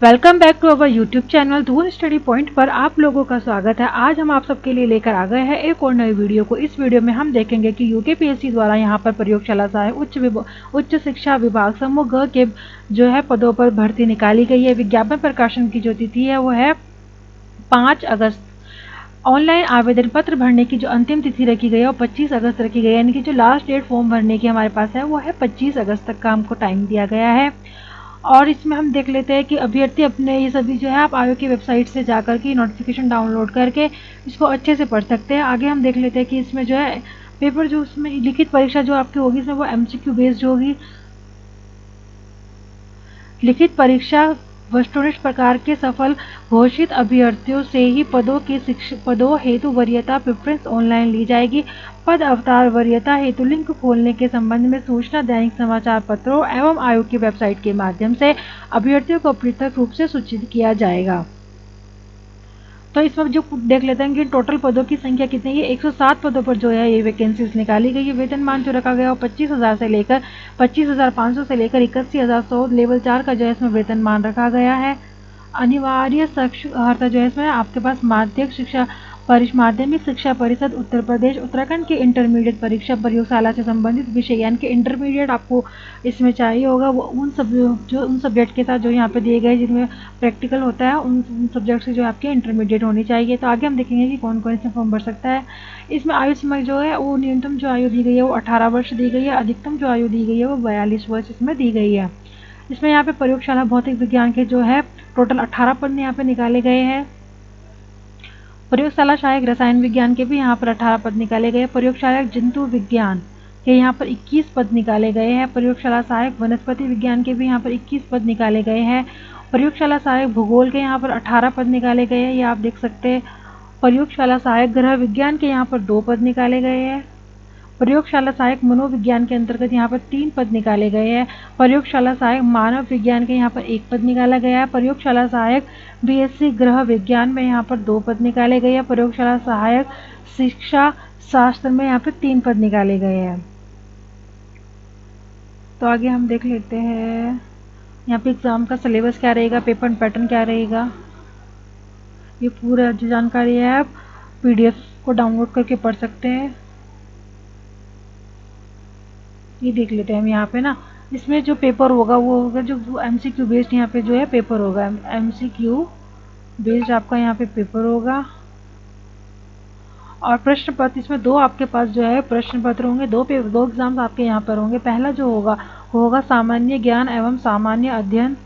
Welcome back to our YouTube channel Dhun study point पर आप लोगों का स्वागत है। आज हम आप सबके लिए लेकर आ गए हैं एक और नई वीडियो को। इस वीडियो में हम देखेंगे कि यूकेपीएससी द्वारा यहाँ पर प्रयोगशाला सहायक उच्च शिक्षा विभाग समूह ग के जो है पदों पर भर्ती निकाली गई है। विज्ञापन प्रकाशन की जो तिथि है वो है 5 अगस्त। ऑनलाइन आवेदन पत्र भरने की जो अंतिम तिथि रखी गई है वो 25 अगस्त रखी गई है, यानी कि जो लास्ट डेट फॉर्म भरने की हमारे पास है वो है 25 अगस्त तक का हमको टाइम दिया गया है। और इसमें हम देख लेते हैं कि अभ्यर्थी अपने ये सभी जो है आप आयोग की वेबसाइट से जाकर के नोटिफिकेशन डाउनलोड करके इसको अच्छे से पढ़ सकते हैं। आगे हम देख लेते हैं कि इसमें जो है पेपर जो उसमें लिखित परीक्षा जो आपकी होगी इसमें वो एमसीक्यू बेस्ड होगी। लिखित परीक्षा वस्तुनिष्ठ प्रकार के सफल घोषित अभ्यर्थियों से ही पदों हेतु वरीयता प्रेफरेंस ऑनलाइन ली जाएगी। पद अवतार वरीयता हेतु लिंक खोलने के संबंध में सूचना दैनिक समाचार पत्रों एवं आयोग की वेबसाइट के माध्यम से अभ्यर्थियों को पृथक रूप से सूचित किया जाएगा। तो इस वक्त जो देख लेते हैं कि टोटल पदों की संख्या कितनी है। 107 पदों पर जो है ये वैकेंसीज निकाली गई है। वेतनमान जो रखा गया वो 25,000 से लेकर 25,500 से लेकर 81,100 लेवल 4 का जो है इसमें वेतनमान रखा गया है। अनिवार्य साक्षरता जो है इसमें आपके पास माध्यमिक शिक्षा परिषद उत्तर प्रदेश उत्तराखंड की इंटरमीडिएट परीक्षा प्रयोगशाला से संबंधित विषय यानी कि इंटरमीडिएट आपको इसमें चाहिए होगा। वो उन सब्जेक्ट के साथ जो यहाँ पे दिए गए जिनमें प्रैक्टिकल होता है उन सब्जेक्ट से जो आपके इंटरमीडिएट होनी चाहिए। तो आगे हम देखेंगे कि कौन कौन इसमें फॉर्म भर सकता है। इसमें आयु सीमा जो है वो न्यूनतम जो आयु दी गई है वो 18 वर्ष दी गई है। अधिकतम जो आयु दी गई है वो 42 वर्ष इसमें दी गई है। इसमें यहाँ पे प्रयोगशाला भौतिक विज्ञान के जो है टोटल 18 पद यहाँ पे निकाले गए हैं। प्रयोगशाला सहायक रसायन विज्ञान के भी यहाँ पर 18 पद निकाले गए। प्रयोगशाला जंतु विज्ञान के यहाँ पर 21 पद निकाले गए हैं। प्रयोगशाला सहायक वनस्पति विज्ञान के भी यहाँ पर 21 पद निकाले गए हैं। प्रयोगशाला सहायक भूगोल के यहाँ पर 18 पद निकाले गए हैं, ये आप देख सकते हैं। प्रयोगशाला सहायक ग्रह विज्ञान के यहाँ पर 2 पद निकाले गए हैं। प्रयोगशाला सहायक मनोविज्ञान के अंतर्गत यहाँ पर 3 पद निकाले गए हैं। प्रयोगशाला सहायक मानव विज्ञान के यहाँ पर 1 पद निकाला गया है। प्रयोगशाला सहायक बीएससी गृह विज्ञान में यहाँ पर 2 पद निकाले गए हैं। प्रयोगशाला सहायक शिक्षा शास्त्र में यहाँ पर 3 पद निकाले गए हैं। तो आगे हम देख लेते हैं यहाँ पे एग्जाम का सिलेबस क्या रहेगा, पेपर पैटर्न क्या रहेगा। ये पूरा जो जानकारी है आप पीडीएफ को डाउनलोड करके पढ़ सकते हैं। ये देख लेते हैं हम यहाँ पे ना, इसमें जो पेपर होगा वो होगा जो एमसीक्यू बेस्ड यहाँ पे जो है पेपर होगा। एमसीक्यू बेस्ड आपका यहाँ पे पेपर होगा। और प्रश्न पत्र इसमें 2 आपके पास जो है प्रश्न पत्र होंगे। 2 एग्जाम्स आपके यहाँ पर होंगे। पहला जो होगा वो होगा सामान्य ज्ञान एवं सामान्य अध्ययन।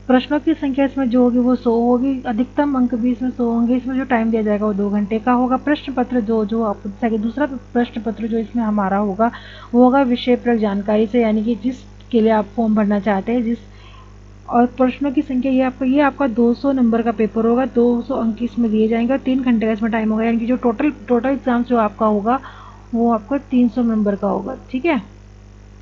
प्रश्नों की संख्या इसमें जो होगी वो 100 होगी। अधिकतम अंक भी इसमें 100 होंगे। इसमें जो टाइम दिया जाएगा वो 2 घंटे का होगा। प्रश्न पत्र जो आप दूसरा प्रश्न पत्र जो इसमें हमारा होगा वो होगा विषय पर जानकारी से, यानी कि जिसके लिए आप फॉर्म भरना चाहते हैं और प्रश्नों की संख्या ये आपका 200 नंबर का पेपर होगा। 200 अंक इसमें दिए जाएंगे और 3 घंटे का इसमें टाइम होगा, यानी कि जो टोटल एग्जाम जो आपका होगा वो आपका 300 नंबर का होगा। ठीक है,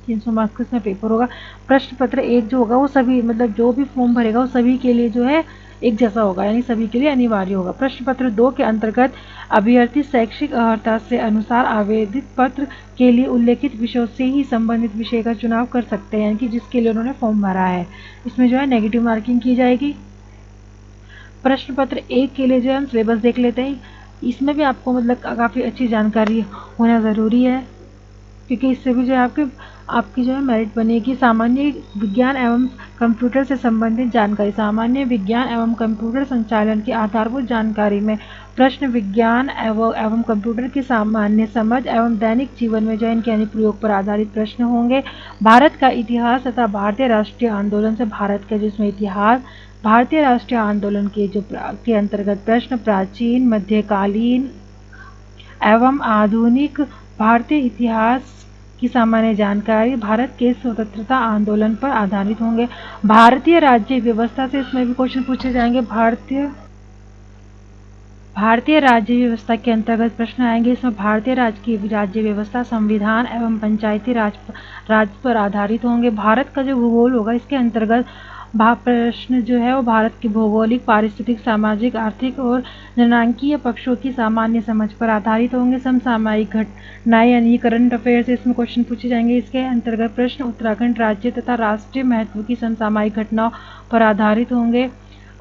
300 मार्क्स का इसमें पेपर होगा। प्रश्न पत्र 1 जो होगा वो सभी मतलब जो भी फॉर्म भरेगा वो सभी के लिए जो है एक जैसा होगा, यानी सभी के लिए अनिवार्य होगा। प्रश्न पत्र 2 के अंतर्गत अभ्यर्थी शैक्षिक अर्हता से अनुसार आवेदित पत्र के लिए उल्लेखित विषयों से ही संबंधित विषय का चुनाव कर सकते हैं, यानी कि जिसके लिए उन्होंने फॉर्म भरा है। इसमें जो है नेगेटिव मार्किंग की जाएगी। प्रश्न पत्र 1 के लिए जो हम सिलेबस देख लेते हैं। इसमें भी आपको मतलब काफ़ी अच्छी जानकारी होना ज़रूरी है, क्योंकि इससे भी जो है आपकी जो है मेरिट बनेगी। सामान्य विज्ञान एवं कंप्यूटर से संबंधित जानकारी। सामान्य विज्ञान एवं कंप्यूटर संचालन की आधारभूत जानकारी में प्रश्न विज्ञान एवं कंप्यूटर की सामान्य समझ एवं दैनिक जीवन में जो है इनके अनुप्रयोग पर आधारित प्रश्न होंगे। भारत का इतिहास तथा भारतीय राष्ट्रीय आंदोलन से भारत का जिसमें इतिहास, भारतीय राष्ट्रीय आंदोलन के अंतर्गत प्रश्न प्राचीन मध्यकालीन एवं आधुनिक भारतीय इतिहास की सामान्य जानकारी, भारत के स्वतंत्रता आंदोलन पर आधारित होंगे। भारतीय राज्य व्यवस्था से इसमें भी क्वेश्चन पूछे जाएंगे। भारतीय राज्य व्यवस्था के अंतर्गत प्रश्न आएंगे। इसमें भारतीय राज्य व्यवस्था संविधान एवं पंचायती राज पर आधारित होंगे। भारत का जो भूगोल होगा इसके अंतर्गत प्रश्न जो है वो भारत की भौगोलिक, पारिस्थितिक, सामाजिक, आर्थिक और जनांकीय पक्षों की सामान्य समझ पर आधारित होंगे। समसामयिक घटनाएं यानी करंट अफेयर से इसमें क्वेश्चन पूछे जाएंगे। इसके अंतर्गत प्रश्न उत्तराखंड राज्य तथा राष्ट्रीय महत्व की समसामयिक घटनाओं पर आधारित होंगे।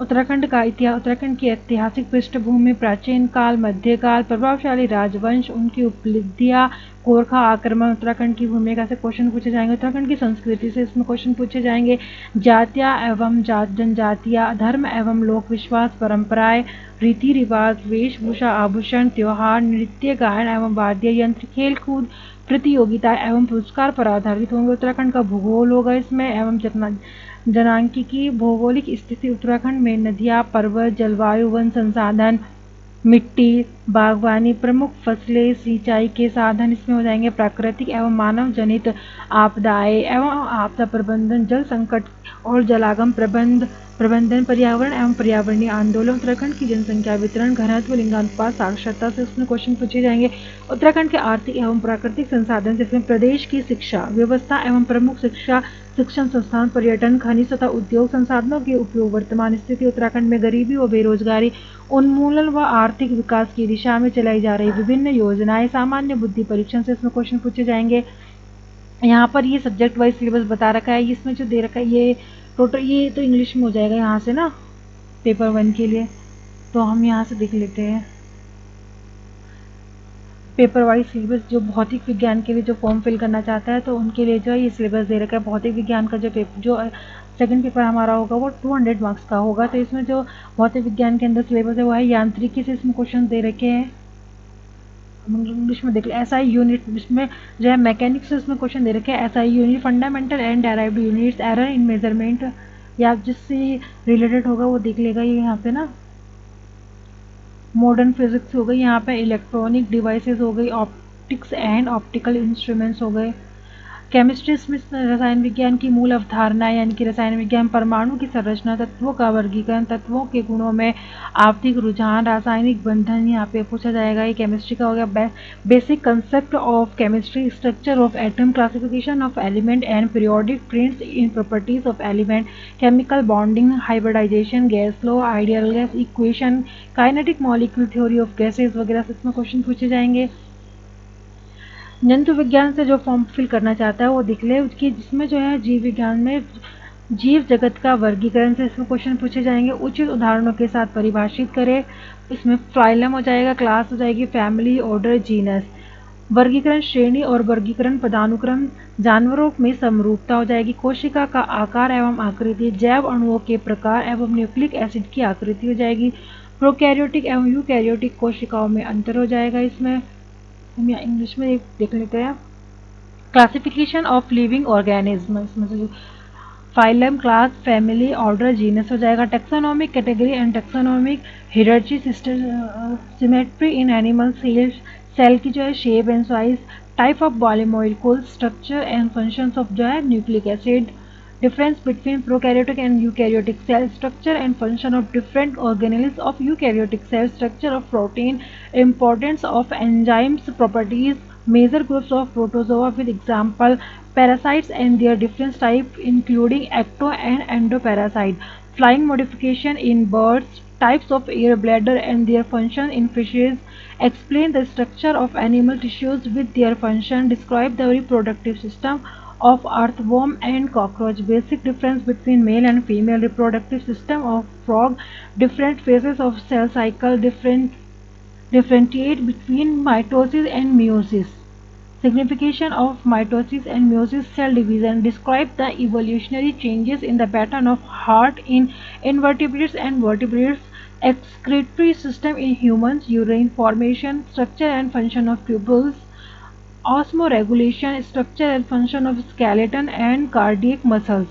उत्तराखंड का इतिहास, उत्तराखंड की ऐतिहासिक पृष्ठभूमि, प्राचीन काल, मध्यकाल, प्रभावशाली राजवंश, उनकी उपलब्धियां, गोरखा आक्रमण, उत्तराखंड की भूमिका से क्वेश्चन पूछे जाएंगे। उत्तराखंड की संस्कृति से इसमें क्वेश्चन पूछे जाएंगे। जातियां एवं जनजातियां, धर्म एवं लोक विश्वास, परंपराएं, रीति रिवाज, वेशभूषा, आभूषण, त्योहार, नृत्य, गायन एवं वाद्य यंत्र, खेल कूद प्रतियोगिता एवं पुरस्कार पर आधारित होंगे। उत्तराखंड का भूगोल होगा इसमें एवं जनांकीय भौगोलिक स्थिति, उत्तराखंड में नदियां, पर्वत, जलवायु, वन संसाधन, मिट्टी, बागवानी, प्रमुख फसलें, सिंचाई के साधन इसमें हो जाएंगे। प्राकृतिक एवं मानव जनित आपदाएं एवं आपदा प्रबंधन, जल संकट और जलागम प्रबंधन, पर्यावरण एवं पर्यावरणीय आंदोलन, उत्तराखंड की जनसंख्या वितरण, घनत्व, लिंगानुपात, साक्षरता से उसमें क्वेश्चन पूछे जाएंगे। उत्तराखंड के आर्थिक एवं प्राकृतिक संसाधन जिसमें प्रदेश की शिक्षा व्यवस्था एवं प्रमुख शिक्षण संस्थान, पर्यटन, खनिज तथा उद्योग संसाधनों के उपयोग, वर्तमान स्थिति, उत्तराखंड में गरीबी व बेरोजगारी उन्मूलन व आर्थिक विकास की दिशा में चलाई जा रही विभिन्न योजनाएं, सामान्य बुद्धि परीक्षण से इसमें क्वेश्चन पूछे जाएंगे। यहाँ पर ये सब्जेक्ट वाइज सिलेबस बता रखा है, इसमें जो दे रखा है ये टोटल, ये तो इंग्लिश में हो जाएगा यहाँ से ना पेपर 1 के लिए, तो हम यहाँ से देख लेते हैं पेपर वाइज सिलेबस। जो भौतिक विज्ञान के लिए जो फॉर्म फिल करना चाहता है तो उनके लिए जो है ये सिलेबस दे रखा है। भौतिक विज्ञान का जो सेकंड पेपर हमारा होगा वो 200 मार्क्स का होगा। तो इसमें जो भौतिक विज्ञान के अंदर सिलेबस है वो है यांत्रिकी से इसमें क्वेश्चन दे रखे हैं, इंग्लिश में देख ले। एसआई यूनिट इसमें जो है मैकेनिक्स से इसमें क्वेश्चन दे रखे हैं। SI unit, fundamental and derived units, error in measurement या जिससे रिलेटेड होगा वो देख लेगा ये यहाँ पे ना। मॉडर्न फिजिक्स हो गई, यहाँ पे इलेक्ट्रॉनिक डिवाइसेस हो गई, ऑप्टिक्स एंड ऑप्टिकल इंस्ट्रूमेंट्स हो गए। केमिस्ट्री में रसायन विज्ञान की मूल अवधारणा यानी कि रसायन विज्ञान, परमाणु की संरचना, तत्वों का वर्गीकरण, तत्वों के गुणों में आवधिक रुझान, रासायनिक बंधन यहाँ पे पूछा जाएगा। ये केमिस्ट्री का हो गया। Basic concept of chemistry, structure of atom, classification of element and periodic trends in properties of element, chemical bonding, hybridization, gas law, ideal gas equation, kinetic molecule theory of gases वगैरह से इसमें question पूछे जाएंगे। जंतु विज्ञान से जो form fill करना चाहता है वो देख ले उसकी, जिसमें जो है जीव विज्ञान में जीव जगत का वर्गीकरण से इसमें क्वेश्चन पूछे जाएंगे। उचित उदाहरणों के साथ परिभाषित करें। इसमें फाइलम हो जाएगा, क्लास हो जाएगी, फैमिली, ऑर्डर, जीनस। वर्गीकरण श्रेणी और वर्गीकरण पदानुक्रम, जानवरों में समरूपता हो जाएगी। कोशिका का आकार एवं आकृति, जैव अणुओं के प्रकार एवं न्यूक्लिक एसिड की आकृति हो जाएगी। प्रोकैरियोटिक एवं यूकैरियोटिक कोशिकाओं में अंतर हो जाएगा। इसमें हम या इंग्लिश में देख लेते हैं। क्लासिफिकेशन ऑफ लिविंग ऑर्गेनिज्म, इसमें से phylum, class, family, order, genus हो जाएगा। Taxonomic category and taxonomic hierarchy, symmetry in animal cell की जो है shape and size, type of molecule, structure and functions of जो है nucleic acid, difference between prokaryotic and eukaryotic cell structure and function of different organelles of eukaryotic cell structure of protein, importance of enzymes properties, major groups of protozoa with example parasites and their different types including ecto and endoparasite, flying modification in birds, types of air bladder and their function in fishes, explain the structure of animal tissues with their function, describe the reproductive system of earthworm and cockroach, basic difference between male and female reproductive system of frog, different phases of cell cycle, differentiate between mitosis and meiosis, signification of mitosis and meiosis, cell division, describe the evolutionary changes in the pattern of heart in invertebrates and vertebrates, excretory system in humans, urine formation, structure and function of tubules, osmoregulation, structure and function of skeleton and cardiac muscles,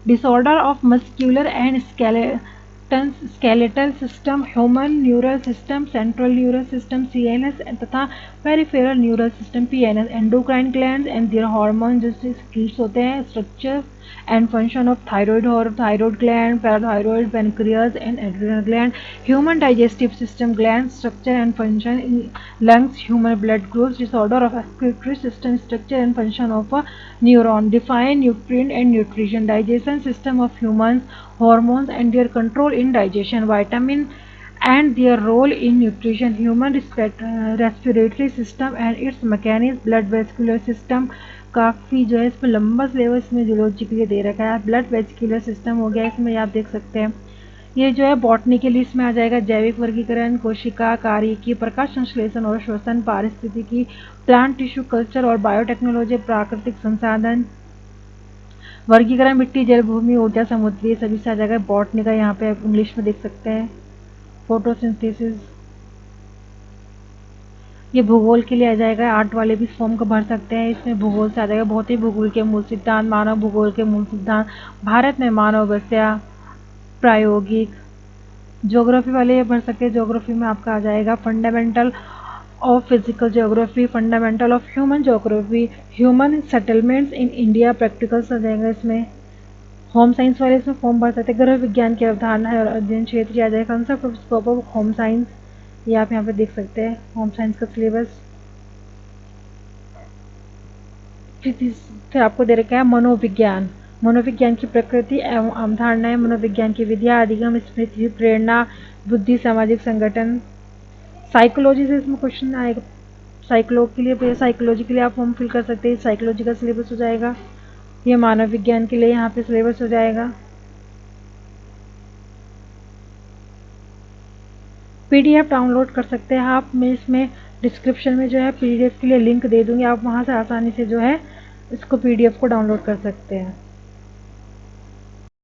disorder of muscular and skeletal system, human neural system, central neural system CNS तथा peripheral neural system PNS, endocrine glands and their hormones जैसे secretes होते हैं, structure and function of thyroid or thyroid gland, parathyroid, pancreas, and adrenal gland, human digestive system, gland structure and function in lungs, human blood groups, disorder of respiratory system, structure and function of a neuron, define nutrient and nutrition, digestion system of humans, hormones and their control in digestion, vitamin and their role in nutrition, human respiratory system and its mechanism, blood vascular system, काफ़ी जो है इसमें लंबा syllabus इसमें zoology के लिए दे रखा है। ब्लड वेस्कुलर सिस्टम हो गया, इसमें आप देख सकते हैं। ये जो है बॉटनी के लिए इसमें आ जाएगा जैविक वर्गीकरण, कोशिका कार्य की, प्रकाश संश्लेषण और श्वसन, पारिस्थितिकी, प्लांट टिश्यू कल्चर और बायोटेक्नोलॉजी, प्राकृतिक संसाधन, वर्गीकरण, मिट्टी, जल, भूमि, ऊर्जा, समुद्री, सभी से आ जाएगा बॉटनी का। यहाँ पे आप इंग्लिश में देख सकते हैं फोटोसिंथेसिस। ये भूगोल के लिए आ जाएगा, आर्ट वाले भी फॉर्म को भर सकते हैं। इसमें भूगोल से आ जाएगा भौतिक भूगोल के मूल सिद्धांत, मानव भूगोल के मूल सिद्धांत, भारत में मानव बस्या, प्रायोगिक। ज्योग्राफी वाले ये भर सकते हैं, ज्योग्राफी में आपका आ जाएगा fundamental of physical geography, fundamental of human geography, human settlements in India, practicals आ जाएगा इसमें। होम साइंस वाले इसमें फॉर्म भर सकते हैं, ग्रह विज्ञान की अवधारणा है और अध्ययन क्षेत्र आ जाएगा, concept of scope of home science, ये आप यहाँ पे देख सकते हैं होम साइंस का सिलेबस। फिर आपको दे रखा है मनोविज्ञान, मनोविज्ञान की प्रकृति एवं अवधारणाएं, मनोविज्ञान की विधियां, अधिगम, स्मृति, प्रेरणा, बुद्धि, सामाजिक संगठन। साइकोलॉजी से इसमें क्वेश्चन आएगा, साइकोलॉजी के लिए आप फॉर्म फिल कर सकते हैं, साइकोलॉजी का सिलेबस हो जाएगा। ये मानव विज्ञान के लिए यहाँ पे सिलेबस हो जाएगा। पीडीएफ डाउनलोड कर सकते हैं आप, मैं इसमें डिस्क्रिप्शन में जो है पीडीएफ के लिए लिंक दे दूंगी, आप वहाँ से आसानी से जो है इसको पीडीएफ को डाउनलोड कर सकते हैं।